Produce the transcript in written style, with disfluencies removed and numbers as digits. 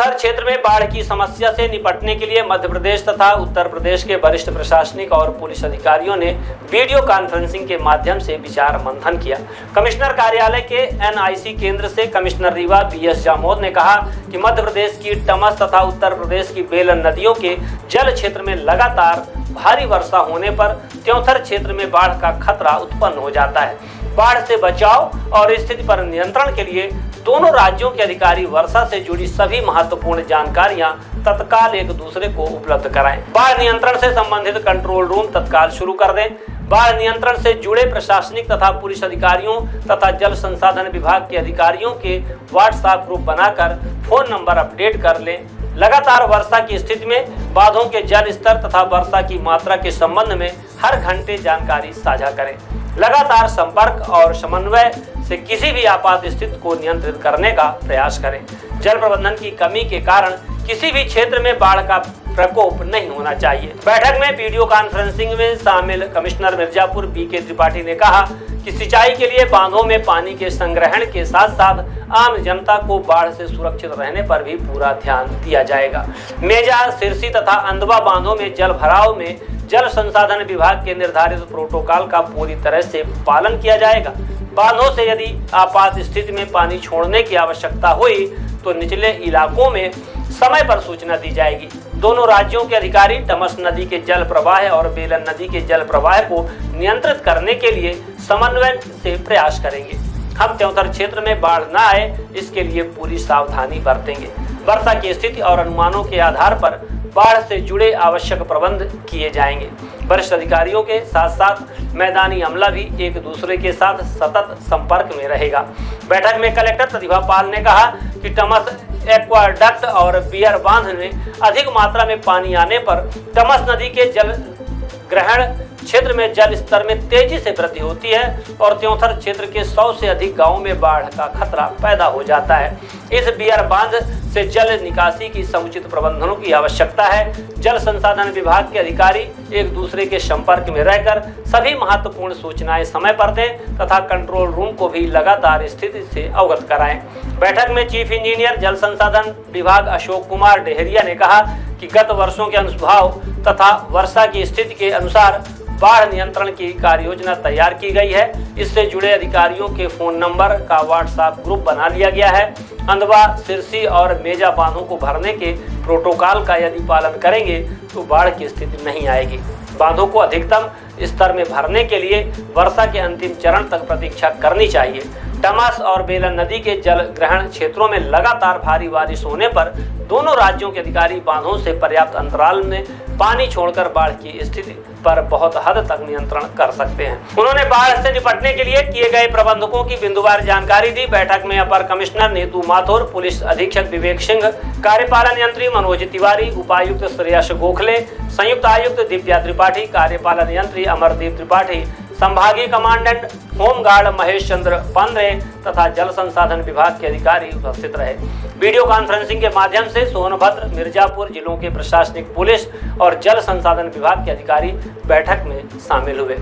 त्योंथर क्षेत्र में बाढ़ की समस्या से निपटने के लिए मध्य प्रदेश तथा उत्तर प्रदेश के वरिष्ठ प्रशासनिक और पुलिस अधिकारियों ने वीडियो कॉन्फ्रेंसिंग के माध्यम से विचार मंथन किया। कमिश्नर कार्यालय के NIC केंद्र से कमिश्नर रीवा BS जामोद ने कहा कि मध्य प्रदेश की टमस तथा उत्तर प्रदेश की बेलन नदियों के जल क्षेत्र में लगातार भारी वर्षा होने पर त्योंथर क्षेत्र में बाढ़ का खतरा उत्पन्न हो जाता है। बाढ़ से बचाव और स्थिति पर नियंत्रण के लिए दोनों राज्यों के अधिकारी वर्षा से जुड़ी सभी महत्वपूर्ण जानकारियां तत्काल एक दूसरे को उपलब्ध कराएं। बाढ़ नियंत्रण से संबंधित कंट्रोल रूम तत्काल शुरू कर दें। बाढ़ नियंत्रण से जुड़े प्रशासनिक तथा पुलिस अधिकारियों तथा जल संसाधन विभाग के अधिकारियों के व्हाट्सएप ग्रुप बनाकर फोन नंबर अपडेट कर लें। लगातार वर्षा की स्थिति में बांधों के जल स्तर तथा वर्षा की मात्रा के संबंध में हर घंटे जानकारी साझा करें। लगातार संपर्क और समन्वय से किसी भी आपात स्थिति को नियंत्रित करने का प्रयास करें। जल प्रबंधन की कमी के कारण किसी भी क्षेत्र में बाढ़ का प्रकोप नहीं होना चाहिए। बैठक में वीडियो कॉन्फ्रेंसिंग में शामिल कमिश्नर मिर्जापुर BK त्रिपाठी ने कहा कि सिंचाई के लिए बांधों में पानी के संग्रहण के साथ साथ आम जनता को बाढ़ से सुरक्षित रहने पर भी पूरा ध्यान दिया जाएगा। मेजा, सिरसी तथा अंदवा बांधों में जल भराव में जल संसाधन विभाग के निर्धारित प्रोटोकॉल का पूरी तरह से पालन किया जाएगा। बांधों से यदि आपात स्थिति में पानी छोड़ने की आवश्यकता हुई तो निचले इलाकों में समय पर सूचना दी जाएगी। दोनों राज्यों के अधिकारी टमस नदी के जल प्रवाह और बेलन नदी के जल प्रवाह को नियंत्रित करने के लिए समन्वय से प्रयास करेंगे। हम त्योंथर क्षेत्र में बाढ़ न आए इसके लिए पूरी सावधानी बरतेंगे। वर्षा की स्थिति और अनुमानों के आधार पर बाढ़ से जुड़े आवश्यक प्रबंध किए जाएंगे। वरिष्ठ अधिकारियों के साथ साथ मैदानी अमला भी एक दूसरे के साथ सतत संपर्क में रहेगा। बैठक में कलेक्टर प्रतिभा पाल ने कहा कि टमस एक्वाडक्ट और बियर बांध में अधिक मात्रा में पानी आने पर टमस नदी के जल ग्रहण क्षेत्र में जल स्तर में तेजी से वृद्धि होती है और त्योंथर क्षेत्र के 100 से अधिक गांवों में बाढ़ का खतरा पैदा हो जाता है। इस बियर बांध से जल निकासी की समुचित प्रबंधनों की आवश्यकता है। जल संसाधन विभाग के अधिकारी एक दूसरे के संपर्क में रहकर सभी महत्वपूर्ण सूचनाएं समय पर दें तथा कंट्रोल रूम को भी लगातार स्थिति से अवगत कराएं। बैठक में चीफ इंजीनियर जल संसाधन विभाग अशोक कुमार डेहरिया ने कहा कि गत वर्षों के अनुभव तथा वर्षा की स्थिति के अनुसार बाढ़ नियंत्रण की कार्य योजना तैयार की गई है। इससे जुड़े अधिकारियों के फोन नंबर का व्हाट्सएप ग्रुप बना लिया गया है। अंदवा, सिरसी और मेजा बांधों को भरने के प्रोटोकॉल का यदि पालन करेंगे तो बाढ़ की स्थिति नहीं आएगी। बांधों को अधिकतम स्तर में भरने के लिए वर्षा के अंतिम चरण तक प्रतीक्षा करनी चाहिए। टमस और बेलन नदी के जल ग्रहण क्षेत्रों में लगातार भारी बारिश होने पर दोनों राज्यों के अधिकारी बांधों से पर्याप्त अंतराल में पानी छोड़कर बाढ़ की स्थिति पर बहुत हद तक नियंत्रण कर सकते हैं। उन्होंने बाढ़ से निपटने के लिए किए गए प्रबंधकों की बिंदुवार जानकारी दी। बैठक में अपर कमिश्नर नीतू माथुर, पुलिस अधीक्षक विवेक सिंह, कार्यपालन यंत्री मनोज तिवारी, उपायुक्त श्रेयस गोखले, संयुक्त आयुक्त दिव्या त्रिपाठी, कार्यपालन यंत्री अमरदीप त्रिपाठी, संभागीय कमांडेंट होमगार्ड महेश चंद्र पांड्रे तथा जल संसाधन विभाग के अधिकारी उपस्थित रहे। वीडियो कॉन्फ्रेंसिंग के माध्यम से सोनभद्र, मिर्जापुर जिलों के प्रशासनिक, पुलिस और जल संसाधन विभाग के अधिकारी बैठक में शामिल हुए।